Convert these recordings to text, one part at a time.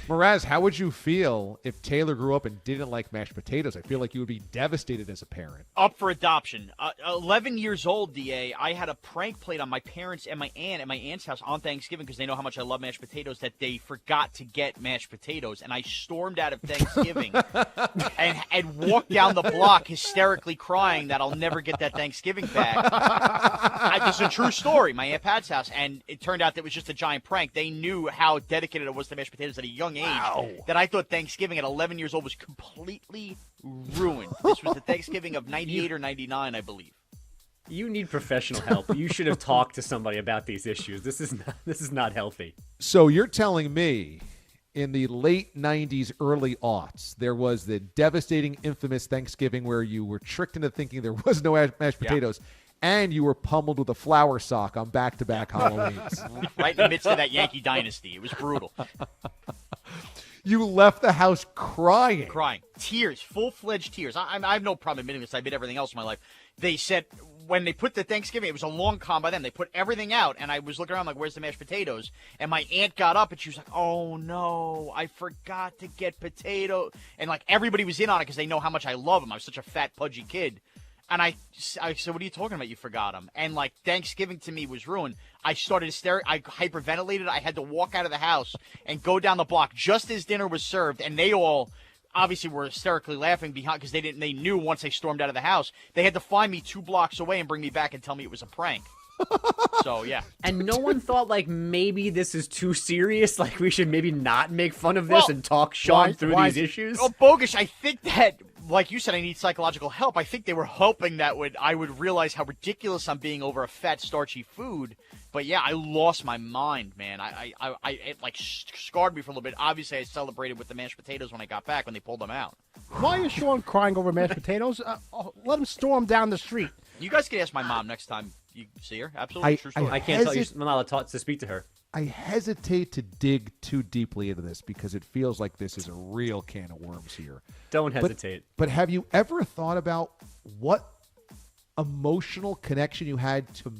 Mraz, how would you feel if Taylor grew up and didn't like mashed potatoes? I feel like you would be devastated as a parent. Up for adoption. 11 years old, DA, I had a prank played on my parents and my aunt at my aunt's house on Thanksgiving because they know how much I love mashed potatoes that they forgot to get mashed potatoes. And I stormed out of Thanksgiving and walked down the block hysterically crying that I'll never get that Thanksgiving back. This is a true story, my Aunt Pat's house. And it turned out that it was just a giant prank. They knew how dedicated I was to mashed potatoes at a young age that I thought Thanksgiving at 11 years old was completely ruined. This was the Thanksgiving of 98 or 99, I believe. You need professional help. You should have talked to somebody about these issues. This is not healthy. So you're telling me in the late 90s, early aughts, there was the devastating, infamous Thanksgiving where you were tricked into thinking there was no mashed potatoes, and you were pummeled with a flour sock on back-to-back Halloweens. Right in the midst of that Yankee dynasty. It was brutal. You left the house crying. Tears, full-fledged tears. I have no problem admitting this. I did everything else in my life. They said when they put the Thanksgiving, it was a long con by them. They put everything out, and I was looking around like, where's the mashed potatoes? And my aunt got up, and she was like, oh, no, I forgot to get potato. And, like, everybody was in on it because they know how much I love them. I was such a fat, pudgy kid. And I said, what are you talking about? You forgot them. And, like, Thanksgiving to me was ruined. I started I hyperventilated. I had to walk out of the house and go down the block just as dinner was served. And they all obviously were hysterically laughing behind because they knew once they stormed out of the house, they had to find me 2 blocks away and bring me back and tell me it was a prank. So, yeah. And no one thought, like, maybe this is too serious? Like, we should maybe not make fun of this and talk Sean through these issues? Oh, Bogus, I think that, like you said, I need psychological help. I think they were hoping that I would realize how ridiculous I'm being over a fat, starchy food. But, yeah, I lost my mind, man. It, like, scarred me for a little bit. Obviously, I celebrated with the mashed potatoes when I got back when they pulled them out. Why is Sean crying over mashed potatoes? Let him storm down the street. You guys can ask my mom next time you see her. Absolutely true story. I can't tell you. I'm not allowed to speak to her. I hesitate to dig too deeply into this because it feels like this is a real can of worms here. Don't hesitate. But have you ever thought about what emotional connection you had to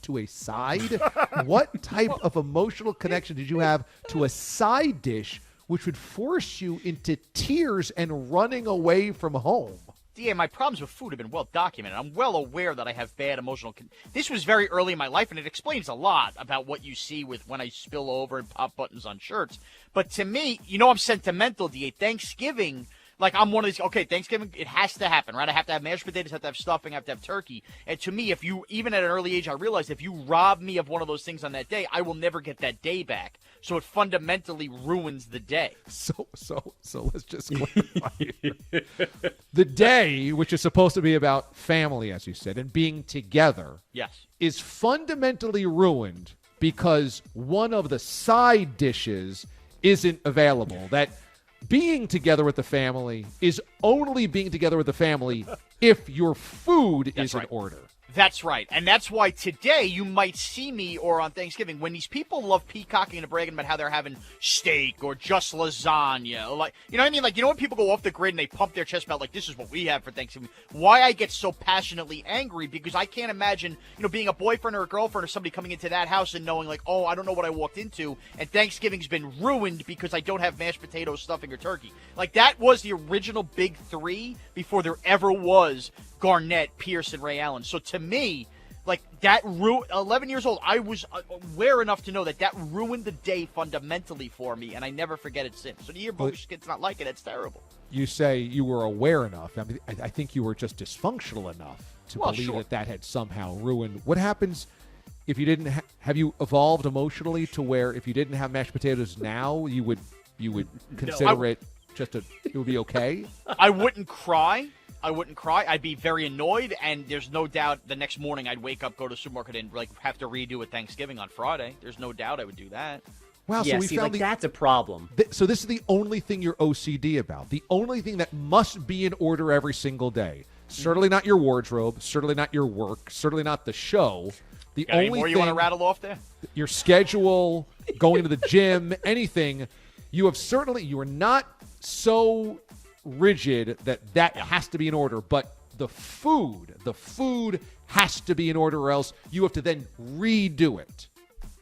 to a side? What type of emotional connection did you have to a side dish which would force you into tears and running away from home? DA, my problems with food have been well documented. I'm well aware that I have bad emotional. This was very early in my life, and it explains a lot about what you see with when I spill over and pop buttons on shirts. But to me, I'm sentimental, DA. Thanksgiving, like I'm one of these, okay, Thanksgiving, it has to happen, right? I have to have mashed potatoes, I have to have stuffing, I have to have turkey. And to me, even at an early age, I realized if you rob me of one of those things on that day, I will never get that day back. So it fundamentally ruins the day. So let's just clarify here. The day, which is supposed to be about family, as you said, and being together, yes, is fundamentally ruined because one of the side dishes isn't available. That being together with the family is only being together with the family if your food is in order. That's right. And that's why today you might see me or on Thanksgiving when these people love peacocking and bragging about how they're having steak or just lasagna. Or like, you know what I mean? Like, when people go off the grid and they pump their chest out like, this is what we have for Thanksgiving. Why I get so passionately angry because I can't imagine, being a boyfriend or a girlfriend or somebody coming into that house and knowing like, oh, I don't know what I walked into. And Thanksgiving's been ruined because I don't have mashed potatoes, stuffing, or turkey. Like, that was the original big three before there ever was Garnett, Pierce, and Ray Allen. So to me, like, that 11 years old, I was aware enough to know that ruined the day fundamentally for me, and I never forget it since. So to hear most kids not like it, it's terrible. You say you were aware enough. I mean, I think you were just dysfunctional enough to believe that had somehow ruined. What happens if you didn't have you evolved emotionally to where if you didn't have mashed potatoes now, you would consider it would be okay? I wouldn't cry. I'd be very annoyed, and there's no doubt the next morning I'd wake up, go to the supermarket, and have to redo a Thanksgiving on Friday. There's no doubt I would do that. Wow, yeah, so that's a problem. So this is the only thing you're OCD about. The only thing that must be in order every single day. Certainly not your wardrobe. Certainly not your work. Certainly not the show. The only any more you want to rattle off there? Your schedule, going to the gym, anything. You are not so rigid that has to be in order, but the food has to be in order, or else you have to then redo it.